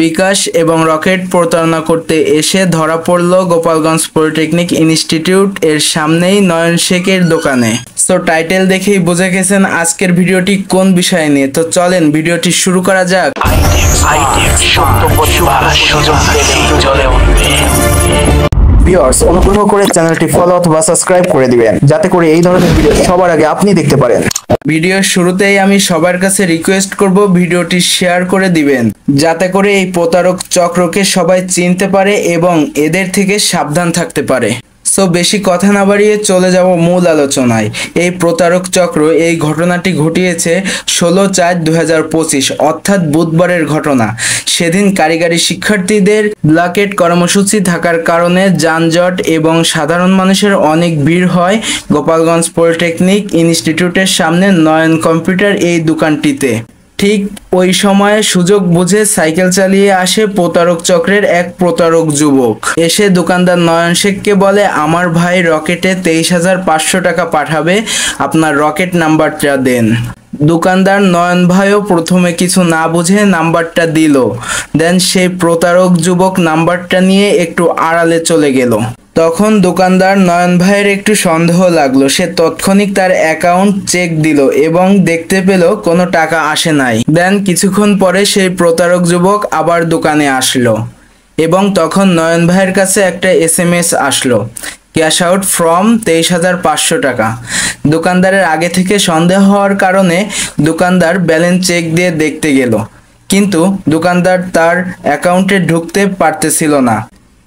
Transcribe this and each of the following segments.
বিকাশ এবং রকেট প্রতারণা করতে এসে ধরা পড়ল গোপালগঞ্জ পলিটেকনিক ইনস্টিটিউট এর সামনেই নয়ন শেখের দোকানে। সো টাইটেল দেখেই বুঝে গেছেন আজকের ভিডিওটি কোন বিষয় নিয়ে। তো চলেন ভিডিওটি শুরু করা যাক। ভিউয়ার্স, অনুগ্রহ করে চ্যানেলটি ফলো অথবা সাবস্ক্রাইব করে দিবেন যাতে করে এই ধরনের ভিডিও সবার আগে আপনি দেখতে পারেন। ভিডিওর শুরুতেই আমি সবার কাছে রিকোয়েস্ট করব ভিডিওটি শেয়ার করে দিবেন যাতে করে এই প্রতারক চক্রকে সবাই চিনতে পারে এবং এদের থেকে সাবধান থাকতে পারে। সো বেশি কথা না বাড়িয়ে চলে যাব মূল আলোচনায়। এই প্রতারক চক্র এই ঘটনাটি ঘটিয়েছে 16/4/2025 অর্থাৎ বুধবারের ঘটনা। সেদিন কারিগরি শিক্ষার্থীদের ব্লকেট কর্মসূচি থাকার কারণে যানজট এবং সাধারণ মানুষের অনেক ভিড় হয় গোপালগঞ্জ পলিটেকনিক ইনস্টিটিউটের সামনে নয়ন কম্পিউটার এই দোকানটিতে। ঠিক ওই সময়ে সুযোগ বুঝে সাইকেল চালিয়ে আসে প্রতারক চক্রের এক প্রতারক যুবক। এসে দোকানদার নয়ন শেখকে বলে, আমার ভাই রকেটে 23,500 টাকা পাঠাবে, আপনার রকেট নাম্বারটা দেন। দোকানদার নয়ন ভাইও প্রথমে কিছু না বুঝে নাম্বারটা দিল। দেন সেই প্রতারক যুবক নাম্বারটা নিয়ে একটু আড়ালে চলে গেল। তখন দোকানদার নয়ন ভাইয়ের একটু সন্দেহ লাগলো। সে তৎক্ষণিক তার অ্যাকাউন্ট চেক দিল এবং দেখতে পেল কোনো টাকা আসে নাই। দেন কিছুক্ষণ পরে সেই প্রতারক যুবক আবার দোকানে আসলো এবং তখন নয়ন ভাইয়ের কাছে একটা SMS আসলো, ক্যাশ আউট ফ্রম 23,500 টাকা। দোকানদারের আগে থেকে সন্দেহ হওয়ার কারণে দোকানদার ব্যালেন্স চেক দিয়ে দেখতে গেল, কিন্তু দোকানদার তার অ্যাকাউন্টে ঢুকতে পারতেছিল না।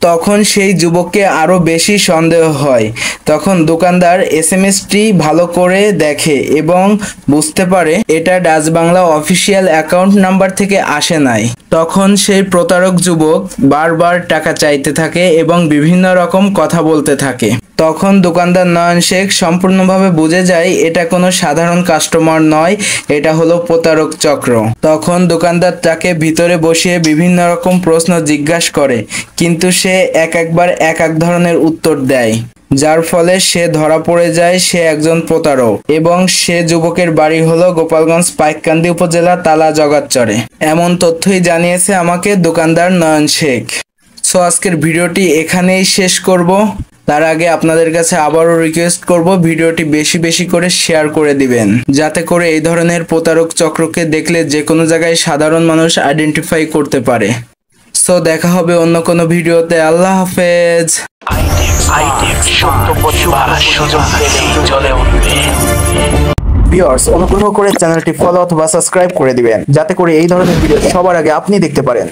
তখন সেই যুবককে আরো বেশি সন্দেহ হয়। তখন দোকানদার SMS-টি ভালো করে দেখে এবং বুঝতে পারে এটা Dutch Bangla official account number থেকে আসে নাই। তখন সেই প্রতারক যুবক বারবার টাকা চাইতে থাকে এবং বিভিন্ন রকম কথা বলতে থাকে। তখন দোকানদার নয়ন শেখ সম্পূর্ণভাবে বুঝে যায় এটা কোনো সাধারণ কাস্টমার নয়, এটা হলো প্রতারক চক্র। তখন দোকানদার তাকে ভিতরে বসিয়ে বিভিন্ন রকম প্রশ্ন জিজ্ঞাসা করে, কিন্তু সে একবার এক ধরনের উত্তর দেয়, যার ফলে সে ধরা পড়ে যায় সে একজন প্রতারক এবং সে যুবকের বাড়ি হলো গোপালগঞ্জ পাইককান্দি উপজেলা তালা জগাতচরে। এমন তথ্যই জানিয়েছে আমাকে দোকানদার নয়ন শেখ। সো আজকের ভিডিওটি এখানেই শেষ করব। তার আগে আপনাদের কাছে আবারও রিকোয়েস্ট করব ভিডিওটি বেশি বেশি করে শেয়ার করে দিবেন যাতে করে এই ধরনের প্রতারক চক্রকে দেখলে যে কোনো জায়গায় সাধারণ মানুষ আইডেন্টিফাই করতে পারে। সো দেখা হবে অন্য কোনো ভিডিওতে। আল্লাহ হাফেজ। ভিউয়ার্স, অনুগ্রহ করে চ্যানেলটি ফলো অথবা সাবস্ক্রাইব করে দিবেন যাতে করে এই ধরনের ভিডিও সবার আগে আপনি দেখতে পারেন।